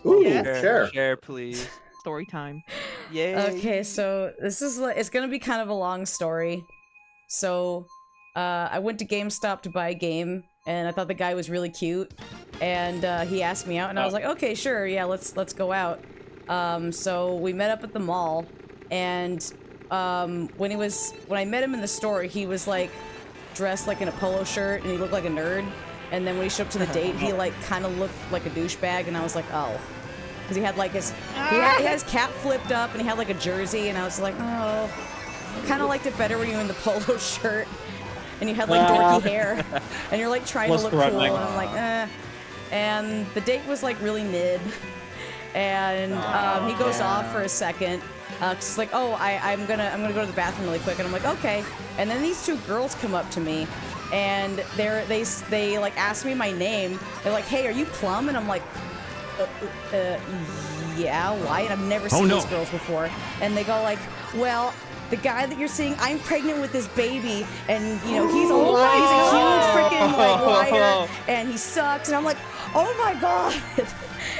Ooh, Yes. share. Share, please. Story time. Yay. Okay, so this is it's gonna be kind of a long story. So, I went to GameStop to buy a game, and I thought the guy was really cute, and he asked me out, and I was like, okay, sure, yeah, let's go out. So we met up at the mall, and when I met him in the store, he was like dressed like in a polo shirt, and he looked like a nerd. And then when he showed up to the date, he like kind of looked like a douchebag, and I was like, oh. Because he had like he had his cap flipped up, and he had like a jersey, and I was like, oh. Kind of liked it better when you were in the polo shirt, and you had like dorky hair, and you're like trying to look cool, and I'm like, eh. And the date was like really mid, and he goes off for a second. Just like, oh, I'm gonna go to the bathroom really quick, and I'm like, okay. And then these two girls come up to me, and they like ask me my name. They're like, hey, are you Plum? And I'm like, yeah, why? And I've never seen these girls before. And they go like, well, the guy that you're seeing, I'm pregnant with this baby, and you know he's a liar, he's a huge freaking like liar, and he sucks. And I'm like, oh my god.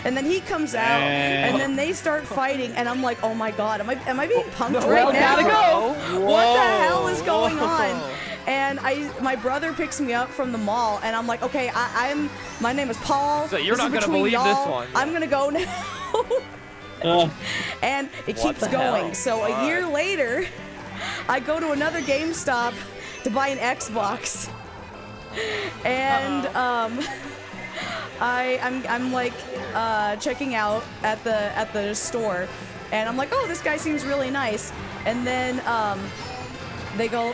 And then he comes out, and then they start fighting, and I'm like, oh my god, am I being punked right now? Gotta go. What the hell is going on? And my brother picks me up from the mall, and I'm like, okay, my name is Paul. So you're This not is gonna between believe this y'all. one. I'm gonna go now. And it keeps the going. hell? So a year later, I go to another GameStop to buy an Xbox, and I'm like checking out at the store, and I'm like, oh, this guy seems really nice. And then they go,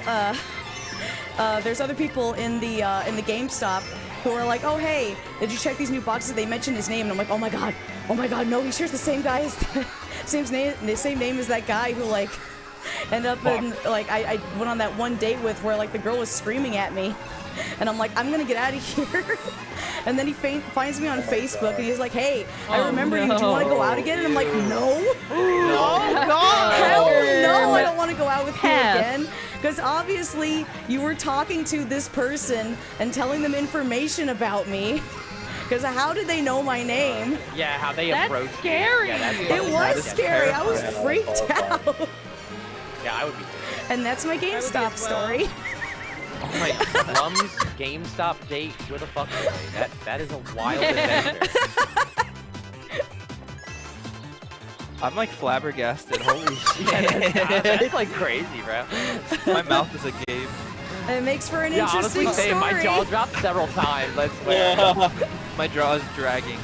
there's other people in the GameStop who are like, oh hey, did you check these new boxes? They mentioned his name, and I'm like, oh my god, no, he shares the same guy as the same name as that guy who like ended up in like I went on that one date with where like the girl was screaming at me, and I'm like, I'm gonna get out of here. And then he finds me on Facebook, and he's like, hey, I remember you. Do you want to go out again? And I'm like, no. Oh god. Hell no, I don't want to go out with you again. Because obviously you were talking to this person and telling them information about me. Because how did they know my name? Yeah, how they That's approach scary. Yeah, It was scary. I was freaked out. Yeah, I would be. And that's my GameStop story. Oh my, Plum's GameStop date with a fuck boy. That is a wild adventure. I'm like flabbergasted. Holy shit. That's like crazy, bro. My mouth is agape. It makes for an Yeah, interesting honestly, same. story. My jaw dropped several times. I swear. My jaw is dragging.